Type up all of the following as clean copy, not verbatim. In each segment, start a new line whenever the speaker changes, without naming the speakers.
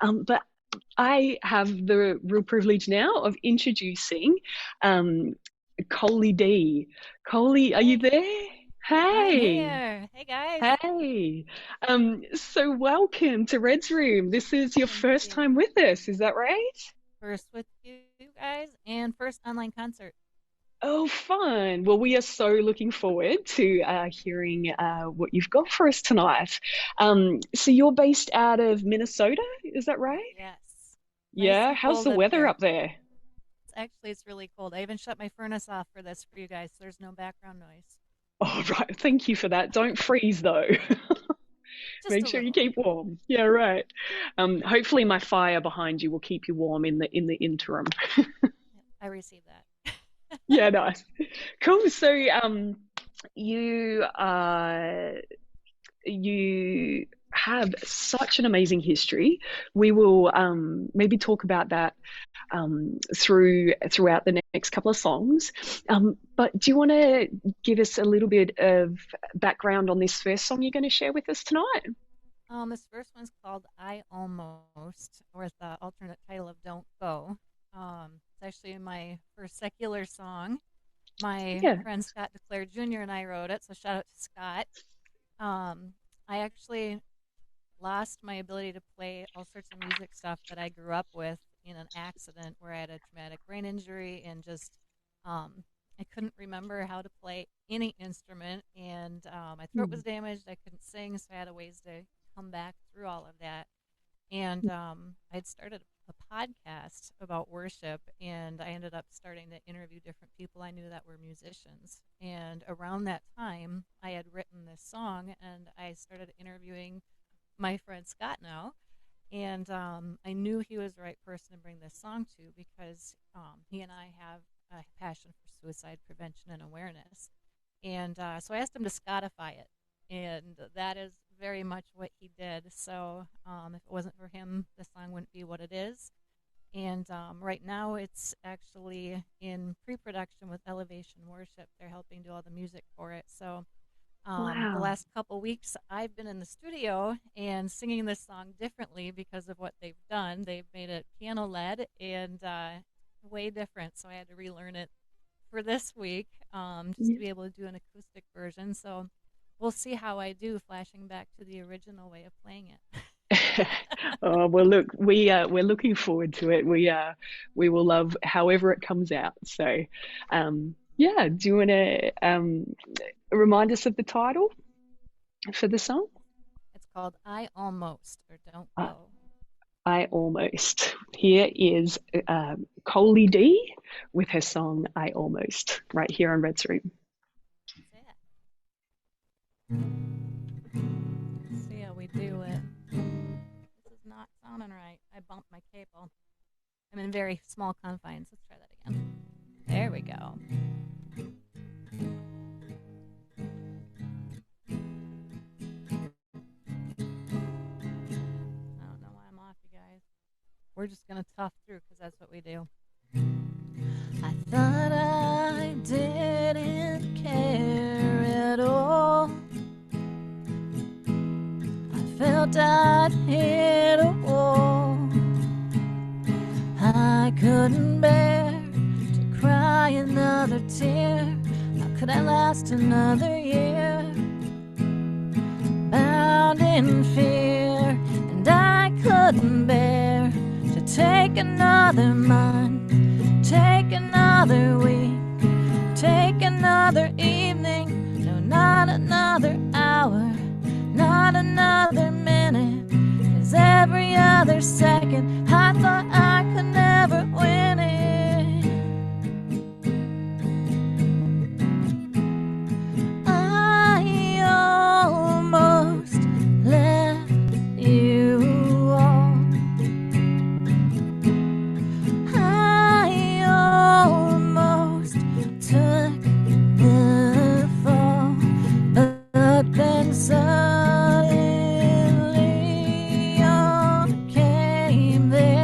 But I have the real privilege now of introducing um, Kolie D. Kolie, are you
Hey,
there?
I'm
Hey,
here. Hey guys.
hey. So welcome to Red's Room. This is your
Thank
first
you.
time with us, is that right?
First with you guys and first online concert.
Oh, fun. Well, we are so looking forward to hearing what you've got for us tonight. So you're based out of Minnesota, is that right?
Yes. Nice
Yeah.
and
How's
cold
the
up
weather
here.
up there?
It's really cold. I even shut my furnace off for this for you guys, so there's no background noise.
Oh, right. Thank you for that. Don't freeze though.
Just
Make
a
sure you
little.
keep warm. Yeah, right. Hopefully my fire behind you will keep you warm in the interim.
I received that.
Yeah, nice. Cool. So you you have such an amazing history. We will maybe talk about that throughout the next couple of songs. But do you want to give us a little bit of background on this first song you're going to share with us tonight?
This first one's called I Almost, or the alternate title of Don't Go. It's actually my first secular song. My
Yeah.
friend Scott DeClaire Jr. and I wrote it, so shout out to Scott. Um, I actually lost my ability to play all sorts of music stuff that I grew up with in an accident where I had a traumatic brain injury and just um, I couldn't remember how to play any instrument, and my throat was damaged. I couldn't sing, so I had a ways to come back through all of that. And I'd started a podcast about worship, and I ended up starting to interview different people I knew that were musicians. And around that time, I had written this song, and I started interviewing my friend Scott now. And I knew he was the right person to bring this song to because he and I have a passion for suicide prevention and awareness. And so I asked him to Scottify it. And that is very much what he did. So if it wasn't for him, the song wouldn't be what it is. And right now it's actually in pre production with Elevation Worship. They're helping do all the music for it. So the
Wow.
last couple weeks, I've been in the studio and singing this song differently because of what they've done. They've made it piano led and way different. So I had to relearn it for this week just to be able to do an acoustic version. So we'll see how I do, flashing back to the original way of playing it.
Oh, well, look, we're looking forward to it. We will love however it comes out. So, yeah, do you want to remind us of the title for the song?
It's called I Almost or Don't
Uh,
Go.
I almost. Here is Kolie D with her song "I Almost" right here on Red's Room.
That's it. See how we do it. This is not sounding right. I bumped my cable. I'm in very small confines. Let's try that again. There we go. I don't know why I'm off, you guys. We're just going to tough through because that's what we do. I thought I didn't care at all. I felt I'd hit a wall. I couldn't bear to cry another tear. How could I last another year? Bound in fear, and I couldn't bear to take another month, take another week, take another evening. No, not another hour, not another minute. 'Cause every other second I thought I could never win it. I almost left you all. I almost took the fall, but then suddenly you came there.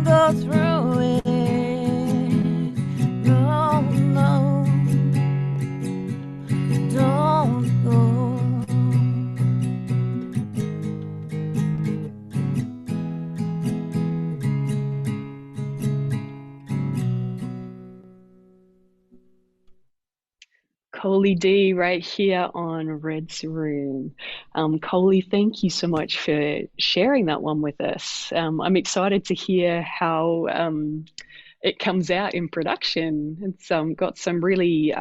Don't go through it. No, no, don't go.
Kolie D right here on Red's Room. Kolie, thank you so much for sharing that one with us. I'm excited to hear how it comes out in production. It's got some really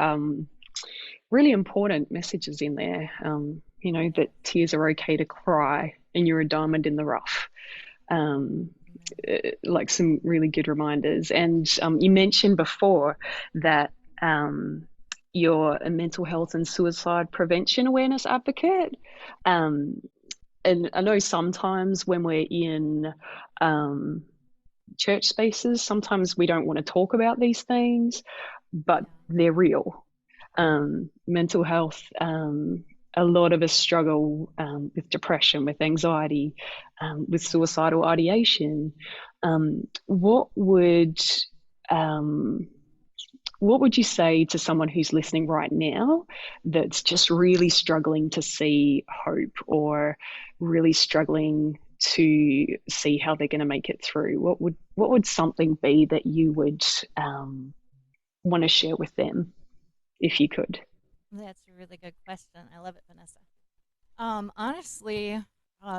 important messages in there. That
Yes.
tears are okay to cry and you're a diamond in the rough. Um,
Amen.
like some really good reminders. And you mentioned before that you're a mental health and suicide prevention awareness advocate. Um, and I know sometimes when we're in um, church spaces, sometimes we don't want to talk about these things, but
Yeah.
they're real. Mental health, a lot of us struggle with depression, with anxiety, with
Yeah.
suicidal ideation. What um, what would you say to someone who's listening right now that's just really struggling to see hope or really struggling to see how they're going to make it through? What would something be that you would want to share with them if you could?
That's a really good question. I love it, Vanessa. Honestly,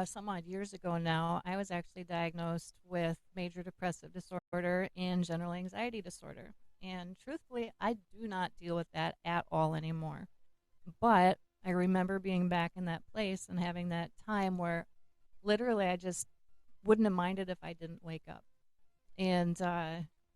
some odd years ago now, I was actually diagnosed with major depressive disorder and general anxiety disorder. And truthfully, I do not deal with that at all anymore. But I remember being back in that place and having that time where literally I just wouldn't have minded if I didn't wake up. And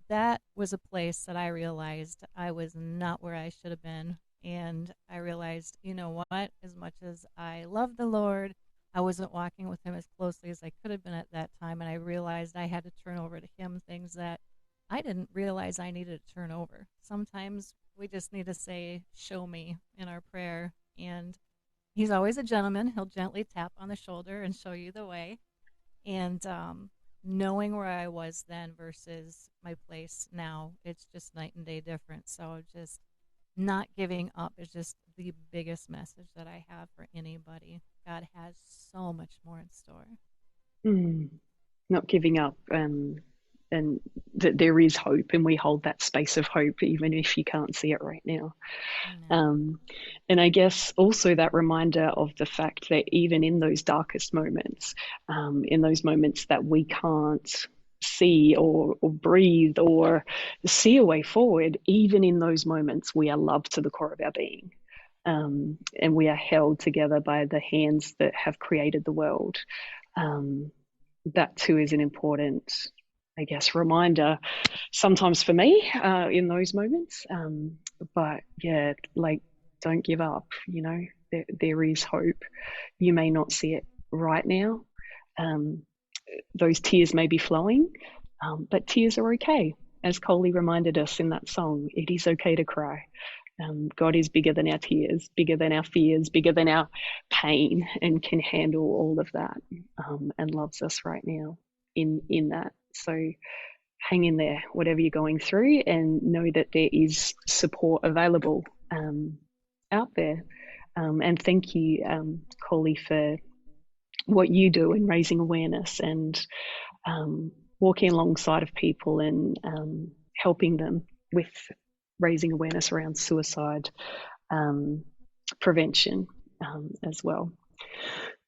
that was a place that I realized I was not where I should have been. And I realized, you know what? As much as I love the Lord, I wasn't walking with Him as closely as I could have been at that time. And I realized I had to turn over to Him things that I didn't realize I needed to turn over. Sometimes we just need to say, show me in our prayer. And He's always a gentleman. He'll gently tap on the shoulder and show you the way. And knowing where I was then versus my place now, it's just night and day different. So just not giving up is just the biggest message that I have for anybody. God has so much more in store.
Mm, not giving up, and that there is hope, and we hold that space of hope even if you can't see it right now.
Amen.
Um, and I guess also that reminder of the fact that even in those darkest moments, in those moments that we can't see or breathe or see a way forward, even in those moments, we are loved to the core of our being. And we are held together by the hands that have created the world. Um, that too is an important, I guess, reminder sometimes for me in those moments. But yeah, like, don't give up. There is hope. You may not see it right now. Um, those tears may be flowing, but tears are okay. As Coley reminded us in that song, it is okay to cry. God is bigger than our tears, bigger than our fears, bigger than our pain, and can handle all of that, and loves us right now in that. So hang in there, whatever you're going through, and know that there is support available out there. And thank you, Coley, for what you do in raising awareness and um, walking alongside of people and helping them with raising awareness around suicide um, prevention as well.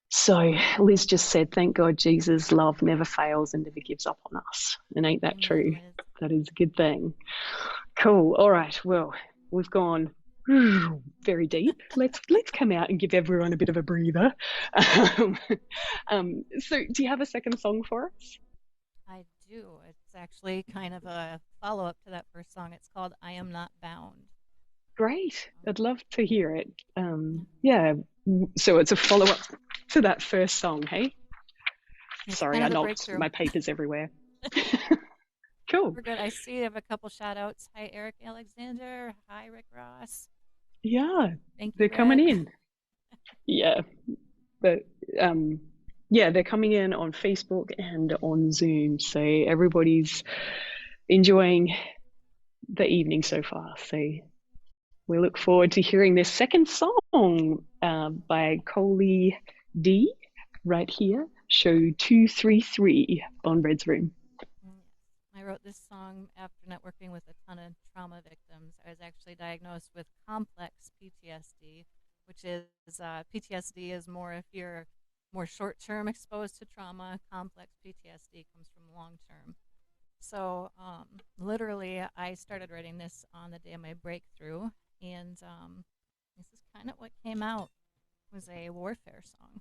So Liz just said, thank God Jesus' love never fails and never gives up on us. And ain't that
Amen,
true?
Liz.
That is a good thing. Cool. All right. Well, we've gone very deep. Let's come out and give everyone a bit of a breather. Um, so do you have a second song for us?
I do. It's actually kind of a follow up to that first song. It's called I Am Not Bound.
Great. I'd love to hear it.
Yeah.
Yeah. So it's a follow up to that first song, hey?
It's
Sorry,
kind
I
of the
knocked
breakthrough.
my papers everywhere. Cool.
We're good. I see you have a couple shout outs. Hi, Eric Alexander. Hi, Rick Ross.
Yeah,
Thank you,
they're coming
Rick.
in. Yeah, but Yeah, they're coming in on Facebook and on Zoom. So everybody's enjoying the evening so far. So we look forward to hearing this second song by Kolie D right here, show 233 on Red's Room.
Mm. I wrote this song after networking with a ton of trauma victims. I was actually diagnosed with complex PTSD, which is PTSD is more if you're more short term exposed to trauma. Complex PTSD comes from long term. So, literally, I started writing this on the day of my breakthrough, and this is kind of what came out was a warfare song.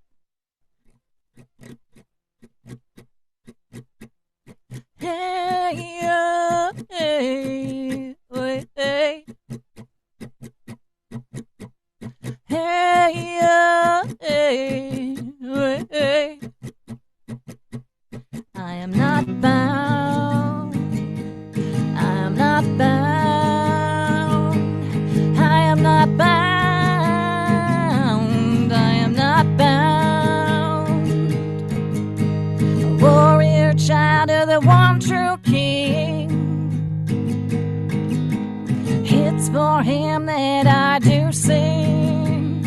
Hey, hey, hey, hey, hey, hey, hey. I am not bound. I am not bound. I am not bound. I am not bound. A warrior child of the one true King. It's for him that I do sing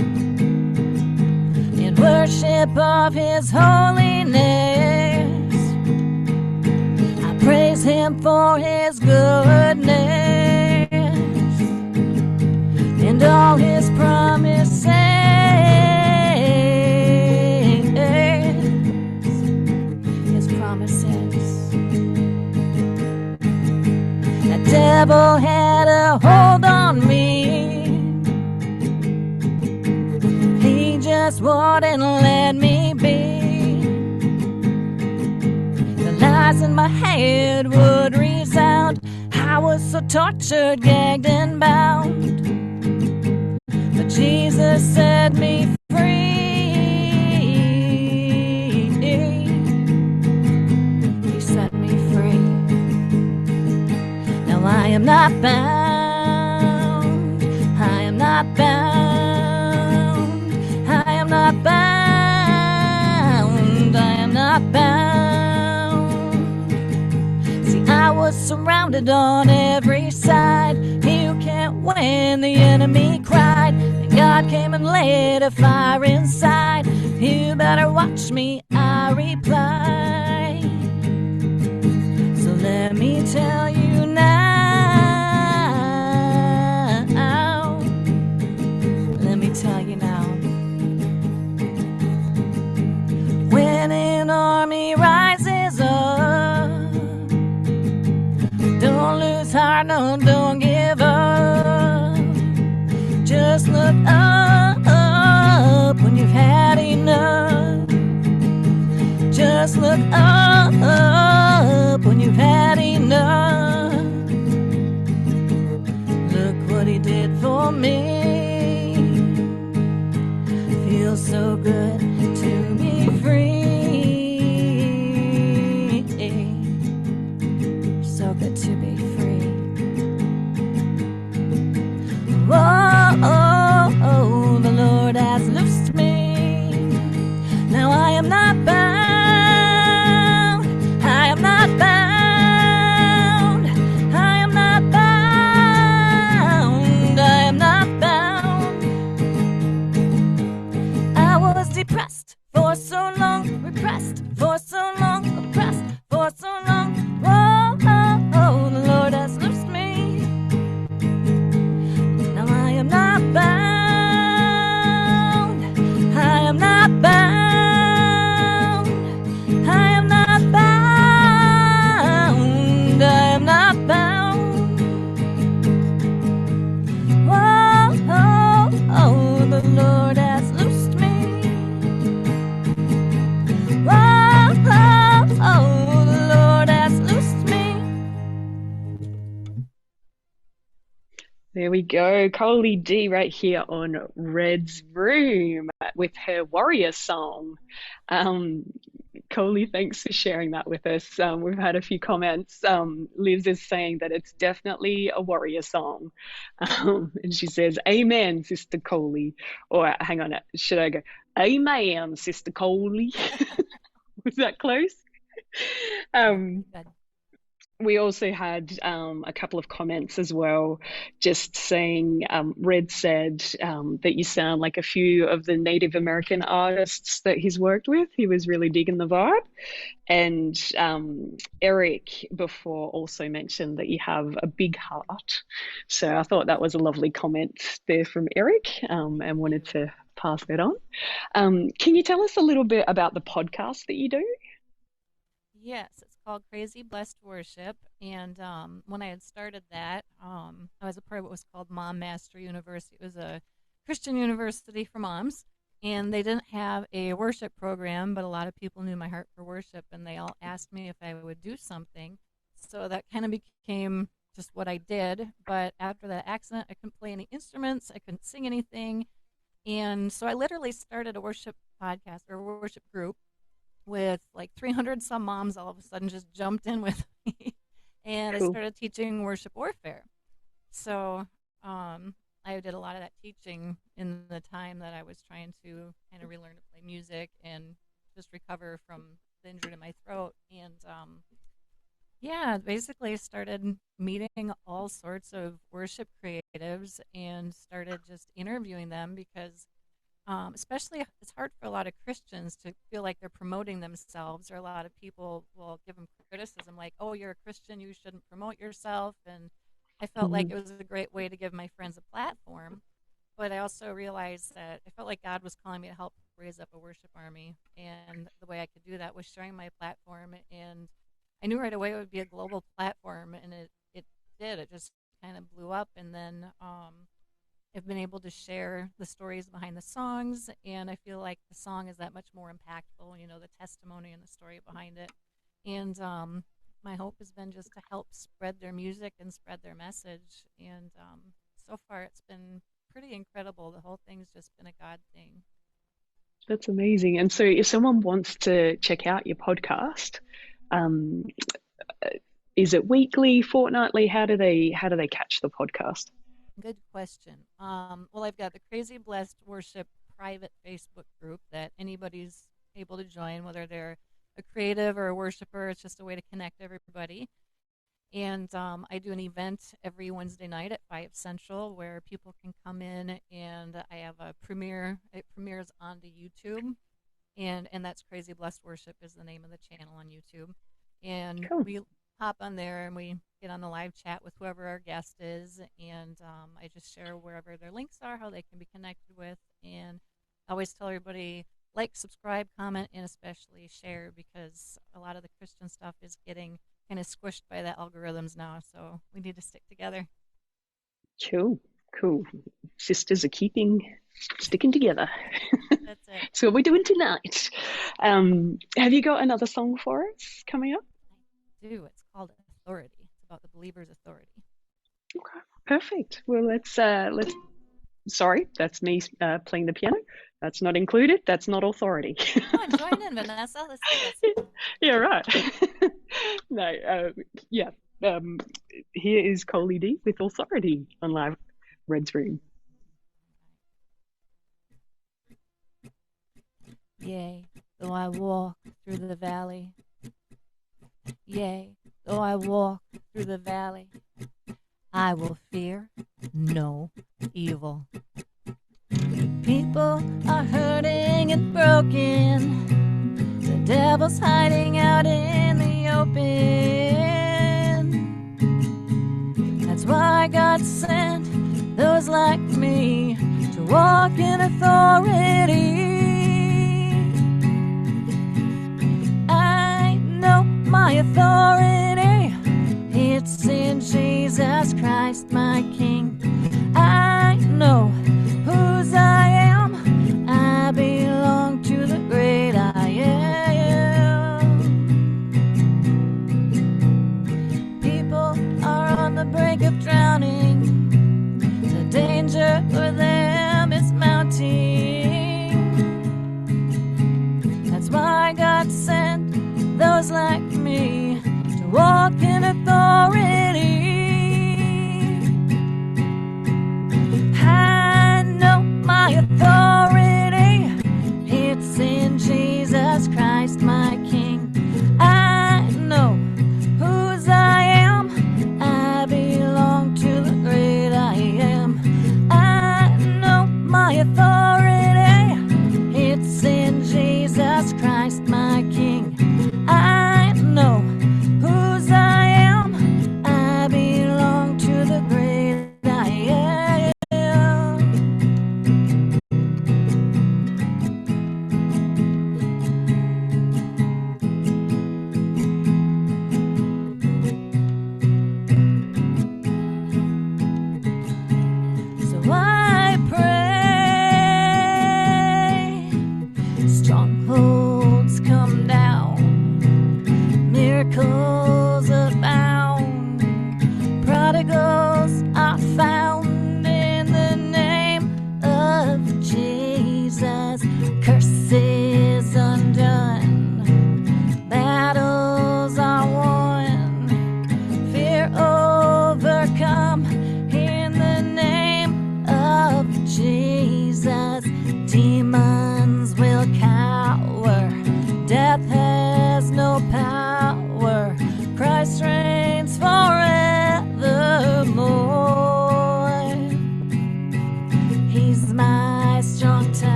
in worship of his holiness. I praise him for his goodness and all his promises. His promises. The devil had a hold on me. He just wouldn't let me be. The lies in my head would resound. I was so tortured, gagged and bound. But Jesus set me free. He set me free. Now I am not bound. I am not bound. I am not bound. I am not bound. See, I was surrounded on every side. You can't win, the enemy cried. And God came and lit a fire inside. You better watch me, I replied. So let me tell you now. Let me tell you now. When an army rises up, don't lose heart, no, don't give up. Just look up when you've had enough. Just look up when you've had enough. Look what he did for me. Feels so good to be free. So good to be free. Whoa, oh, oh, the Lord has loosed me. Now I am not bound. I am not bound. I am not bound. I am not bound. I was depressed for so long, repressed for so long, oppressed for so long. Whoa, oh, oh, the Lord has loosed me. Now I am not bound. I am not bound. I am not bound. I am not bound. Whoa, oh, oh, the Lord has loosed me. Whoa, oh, oh, the Lord has loosed me.
There we go. Kolie D right here on Red's Room with her Warrior song. Um, Kolie, thanks for sharing that with us. We've had a few comments. Liz is saying that it's definitely a warrior song. And she says, Amen, Sister Kolie. Or hang on, should I go? Amen, Sister Kolie. Was that close?
Yeah,
Um,
good.
we also had a couple of comments as well, just saying, Red said that you sound like a few of the Native American artists that he's worked with. He was really digging the vibe. And Eric before also mentioned that you have a big heart. So I thought that was a lovely comment there from Eric, and
Thank
wanted
you.
to pass that on. Can you tell us a little bit about the podcast that you do?
Yes, it's called Crazy Blessed Worship. And when I had started that, I was a part of what was called Mom Master University. It was a Christian university for moms. And they didn't have a worship program, but a lot of people knew my heart for worship, and they all asked me if I would do something. So that kind of became just what I did. But after that accident, I couldn't play any instruments, I couldn't sing anything. And so I literally started a worship podcast or a worship group with like 300 some moms all of a sudden just jumped in with me. And I
Cool.
started teaching worship warfare. So I did a lot of that teaching in the time that I was trying to kind of relearn to play music and just recover from the injury to my throat. And yeah, basically started meeting all sorts of worship creatives and started just interviewing them because especially it's hard for a lot of Christians to feel like they're promoting themselves, or a lot of people will give them criticism like, oh, you're a Christian, you shouldn't promote yourself. And I felt like
Mhm.
it was a great way to give my friends a platform. But I also realized that I felt like God was calling me to help raise up a worship army. And the way I could do that was sharing my platform. And I knew right away it would be a global platform. And it did. It just kind of blew up. And then I've been able to share the stories behind the songs, and I feel like the song is that much more impactful, the testimony and the story behind it. And my hope has been just to help spread their music and spread their message. And so far, it's been pretty incredible. The whole thing's just been a God thing.
That's amazing. And so, if someone wants to check out your podcast, um, is it weekly, fortnightly? How do they catch the podcast?
Good question. Well, I've got the Crazy Blessed Worship private Facebook group that anybody's able to join, whether they're a creative or a worshiper. It's just a way to connect everybody. And I do an event every Wednesday night at 5 Central where people can come in, and I have a premiere. It premieres onto YouTube, and that's Crazy Blessed Worship is the name of the channel on YouTube. And
Cool.
we hop on there and we get on the live chat with whoever our guest is, and I just share wherever their links are, how they can be connected with, and I always tell everybody like, subscribe, comment, and especially share because a lot of the Christian stuff is getting kind of squished by the algorithms now, so we need to stick together.
Cool. Cool. Sisters are sticking together.
That's it.
So what we're doing tonight. Have you got another song for us coming up?
I do. It's called Authority. It's about the believer's authority.
Okay, perfect. Well, let's. Sorry, that's me playing the piano. That's not included. That's not authority.
Come on, join in, Vanessa. Let's do this.
Yeah, right. No, yeah. Um, Here is Coley D with authority on Live Red's Room.
Yea, though I walk through the valley. Yea, though I walk through the valley, I will fear no evil. People are hurting and broken. The devil's hiding out in the open. That's why God sent those like me to walk in authority. I know my authority. It's in Jesus Christ, my King. I know whose I am. I belong to the great I am. People are on the brink of drowning. The danger for them is mounting. That's why God sent those like me to walk in authority. I know my authority.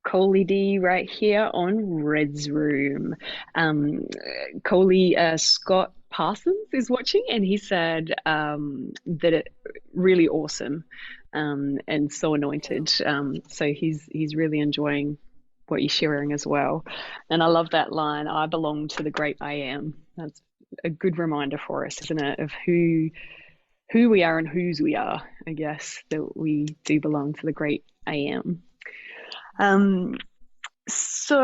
Kolie D right here on Red's Room. Um, Kolie Scott Parsons is watching, and he said that it really awesome and so anointed.
You.
So he's really enjoying what you're sharing as well. And I love that line. I belong to the great I am. That's a good reminder for us, isn't it, of who we are and whose we are. I guess that we do belong to the great I am. Um, so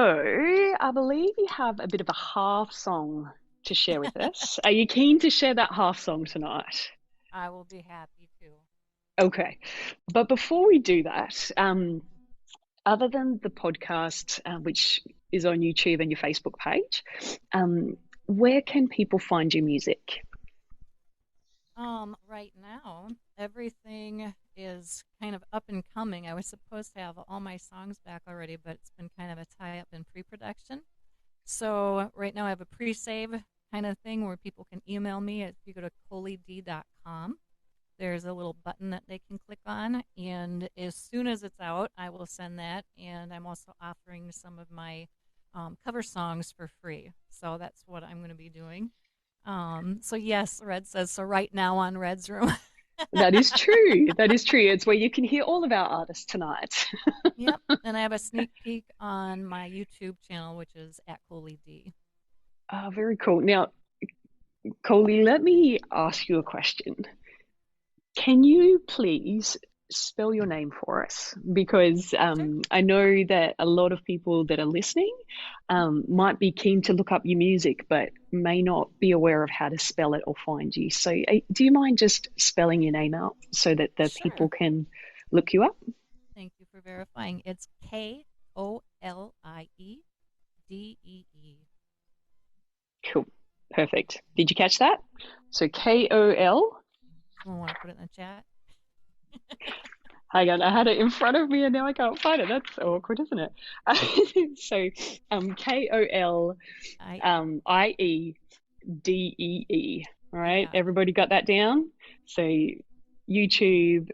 I believe you have a bit of a half song to share with us. Are you keen to share that half song tonight?
I will be happy to.
Okay. But before we do that, other than the podcast, which is on YouTube and your Facebook page, where can people find your music?
Right now, everything is kind of up and coming. I was supposed to have all my songs back already, but it's been kind of a tie-up in pre-production. So right now I have a pre-save kind of thing where people can email me. If you go to kolied.com, there's a little button that they can click on, and as soon as it's out, I will send that. And I'm also offering some of my cover songs for free. So that's what I'm going to be doing. So yes, Red says so right now on Red's Room.
That is true. That is true. It's where you can hear all of our artists tonight.
Yep, and I have a sneak peek on my YouTube channel, which is at Kolie D.
Oh, very cool. Now, Coley, let me ask you a question. Can you please spell your name for us? Because
Sure.
I know that a lot of people that are listening might be keen to look up your music, but may not be aware of how to spell it or find you. So, do you mind just spelling your name out so that the people
Sure.
can look you up?
Thank you for verifying. It's KOLIEDEE.
Cool. Perfect. Did you catch that? So KOL.
Someone want to put it in the chat?
Hang on, I had it in front of me and now I can't find it. That's awkward, isn't it? So KOL
I
IEDEE. All
You
right,
got it.
everybody got that down? So YouTube,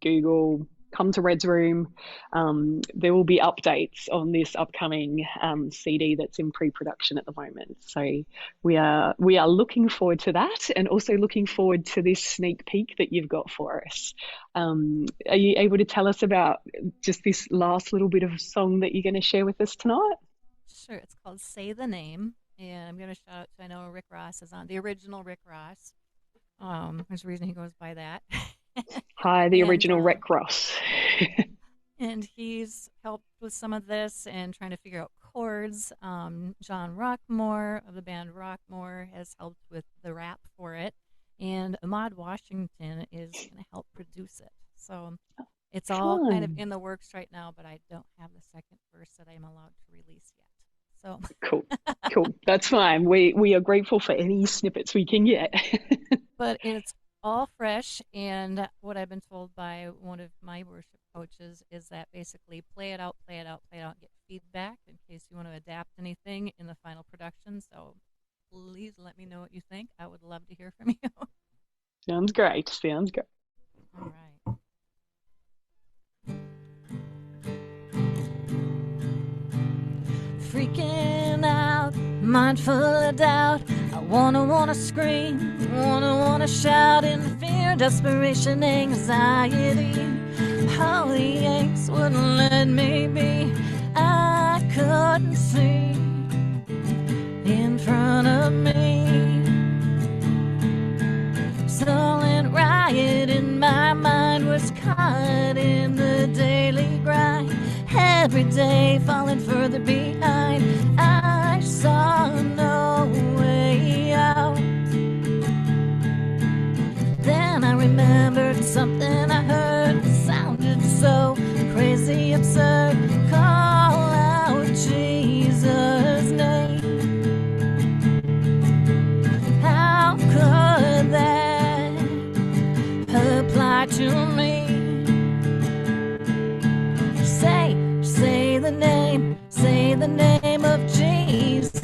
Google, come to Red's Room. There will be updates on this upcoming CD that's in pre-production at the moment. So we are looking forward to that, and also looking forward to this sneak peek that you've got for us. Are you able to tell us about just this last little bit of song that you're going to share with us tonight?
Sure. It's called Say the Name, and I'm going to shout out to, I know Rick Ross is on, the original Rick Ross. There's a reason he goes by that.
Hi, the
and
original Rec Ross.
and he's helped with some of this and trying to figure out chords. John Rockmore of the band Rockmore has helped with the rap for it, and Ahmad Washington is going to help produce it. So it's all kind of
Fun.
in the works right now, but I don't have the second verse that I'm allowed to release yet. So,
Cool. Cool. That's fine. We are grateful for any snippets we can get.
but it's all fresh. And what I've been told by one of my worship coaches is that basically play it out, play it out, play it out, get feedback in case you want to adapt anything in the final production. So please let me know what you think. I would love to hear from you.
Sounds great. Sounds great.
All right. Freaking out, mind full of doubt. I wanna scream, wanna shout in fear, desperation, anxiety. All the aches wouldn't let me be. I couldn't see in front of me. Stolen riot in my mind was caught in the daily grind. Every day falling further behind. I saw no way out. Then I remembered something I heard sounded so crazy, absurd. Call out Jesus' name. How could that apply to me? Say the name of Jesus.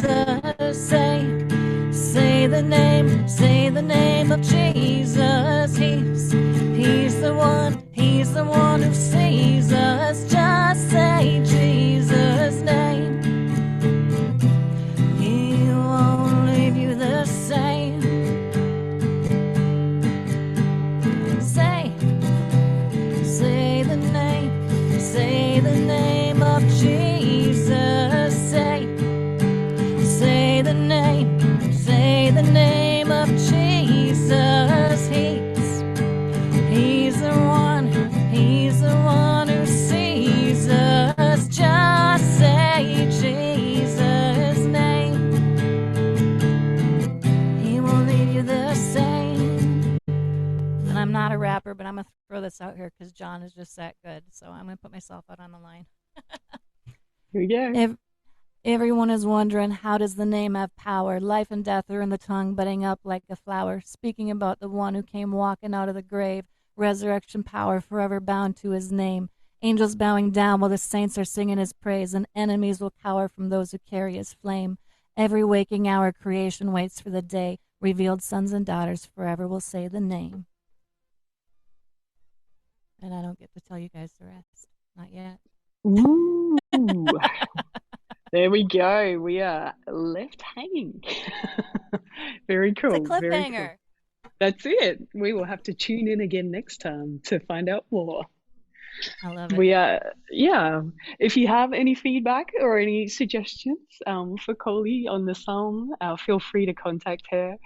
Say the name of Jesus. He's the one who sees us. Just say Jesus. I'm not a rapper, but I'm gonna throw this out here because John is just that good. So I'm gonna put myself out on the line.
Here we go.
If everyone is wondering, how does the name have power? Life and death are in the tongue, budding up like a flower. Speaking about the one who came walking out of the grave, resurrection power forever bound to his name. Angels bowing down while the saints are singing his praise, and enemies will cower from those who carry his flame. Every waking hour, creation waits for the day. Revealed sons and daughters forever will say the name. And I don't get to tell you guys the rest. Not yet.
Ooh, there we go. We are left hanging. Very
It's a
cool. Very cool.
cliffhanger.
That's it. We will have to tune in again next time to find out more.
I love it.
We yeah. If you have any feedback or any suggestions for Kolie on the song, feel free to contact her.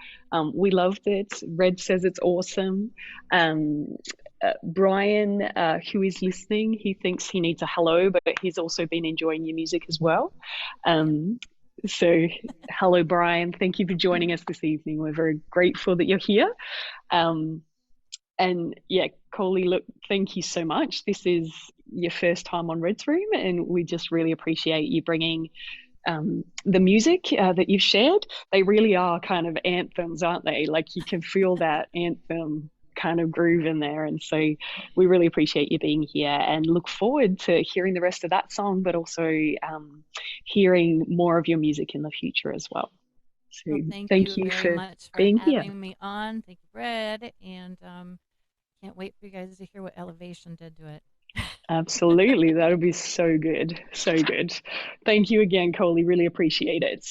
We loved it. Red says it's awesome. Um, Brian, who is listening, he thinks he needs a hello, but he's also been enjoying your music as well.
Yeah.
Um, so, hello, Brian. Thank you for joining us this evening. We're very grateful that you're here. Um, and yeah, Coley, look, thank you so much. This is your first time on Red's Room, and we just really appreciate you bringing the music that you've shared. They really are kind of anthems, aren't they? Like you can feel that anthem kind of groove in there. And so we really appreciate you being here and look forward to hearing the rest of that song, but also hearing more of your music in the future as well. So
Well, thank
thank
you
you
very
for
much for
being here.
having me on. Thank you, Brad. And can't wait for you guys to hear what Elevation did to it.
Absolutely. That'll be so good. So good. Thank you again, Coley. Really appreciate it.